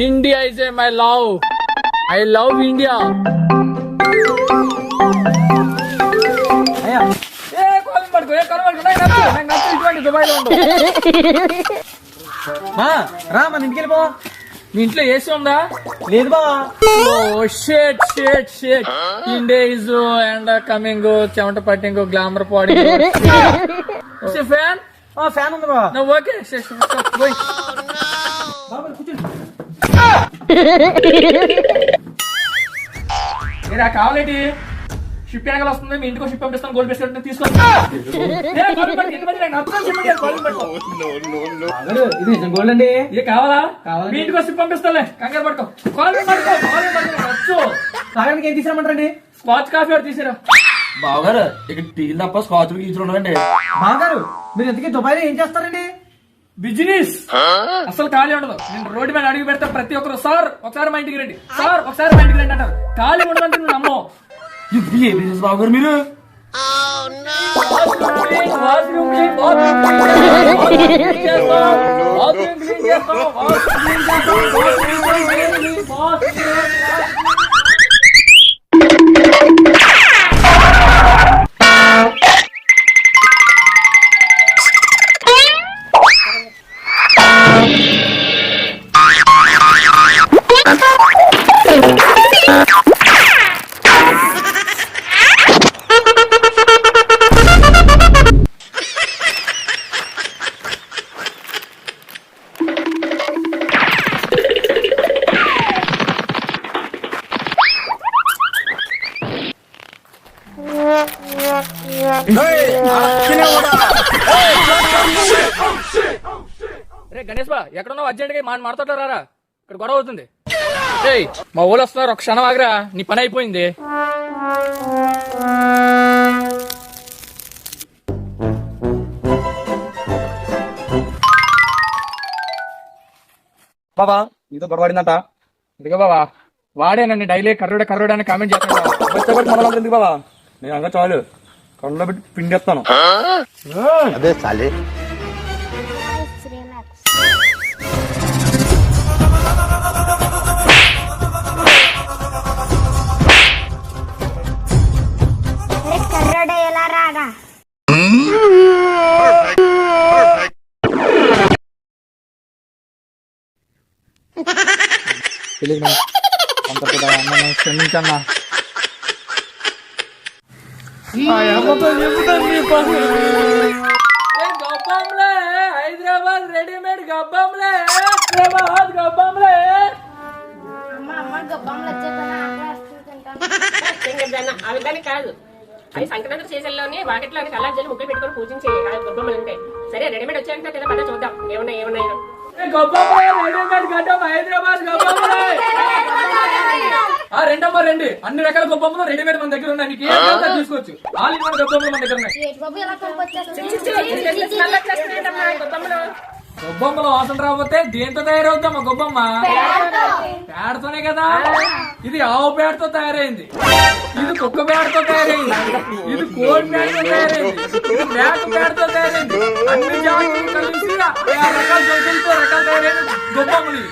India is a my love. I love India. రా మన ఇంటికి వెళ్ళిపో. మీ ఇంట్లో ఏసీ ఉందా? లేదు బా. ఓ షేట్ షేట్ షేట్. ఇండియా ఇస్ ఎండ కమింగ్, చెమట putting, glamour padding. Fan fan ఉంది బా. నువ్వు ఓకే మీరా కావాలేటి? షిప్ వెనకాల వస్తుంది. మీ ఇంటికి షిప్ పంపిస్తాను. గోల్డ్ బెస్ట్ తీసుకోండి. ఇది నిజం గోల్డ్ అండి. ఇది కావాలా? మీ ఇంటికి షిప్ పంపిస్తాలే. కంగారు పట్టుకో. తాగడానికి ఏం తీసుకురామంటారండి? స్కాచ్ కాఫీ ఒకటి తీసిరా. బావగారు ఇక్కడ టీలు తప్ప స్కాచ్ గీచులు ఉండదండి. బాగారు మీరు ఇంతకీ దుబాయ్ లో ఏం చేస్తారండి? బిజినెస్ అసలు ఖాళీ ఉండదు. నేను రోడ్డు మీద అడిగి పెడతా ప్రతి ఒక్కరు సార్ ఒకసారి మా ఇంటికి రండి, సార్ ఒకసారి మా ఇంటికి రండి అంటారు. ఖాళీ ఉండదంటే నువ్వు నమ్మవు. ఇది ఏ బిజినెస్ బావగారు మీరు? రే గణేష్ బా ఎక్కడున్నావు? అర్జెంట్ గా మాట్లాడతా రారా, ఇక్కడ గొడవ అవుతుంది. ఏయ్ మా ఊళ్ళు వస్తున్నారు, ఒక క్షణం ఆగరా. నీ పని అయిపోయింది. బాబా నీతో గొడవడిందంట. ఇదిగో బాబా వాడేనండి డైలీ కర్రోడే అని కామెంట్ చేస్తాను. మనలందరూ ఎందుకు బాబా? నేను అంగా చాలు కళ్ళలో పెట్టి పిండేస్తాను. అదే చాలే. కర్రోడే ఎలా రాగా క్షమించన్నా. హైదరాబాద్ రెడీమేడ్ గబ్బంలే, హైదరాబాద్ గబ్బంలే. అమ్మ గొప్పలు వచ్చే అవి కాదు, అవి సంక్రాంతి సీజన్ లోనే వాకిట్లోని కల్లాజల్లి ముగ్గులు పెట్టుకుని పూజించే గొప్పలు ఉంటాయి. సరే రెడీమేడ్ వచ్చాయంటే కదా పద చూద్దాం ఏమున్నాయి. రెడీమేడ్ గడ్డం హైదరాబాద్ గబ్బంలే. రెండమ్మా రండి, అన్ని రకాల గొప్పలు రెడీమేడ్ మన దగ్గర ఉన్నాయి. నీకు ఏం కావాలో తీసుకోవచ్చు. ఆల్ ఇన్ వన్ గొప్పలు మన దగ్గర ఉన్నాయి. బాబు ఎలా గొప్పలు గొబ్బమ్మలో వాసన రాకపోతే దేంతో తయారవుతామా? గొబ్బమ్మ పేడతోనే కదా. ఇది ఆవు పేడతో తయారైంది, ఇది కుక్క పేడతో తయారైంది, ఇది కోడి పేడతో తయారైంది, ఇది మేక పేడతో తయారైంది. అన్ని జాతులు కలిసి రకాల జంతువులతో రకాలు తయారైంది గొబ్బమ్మలు.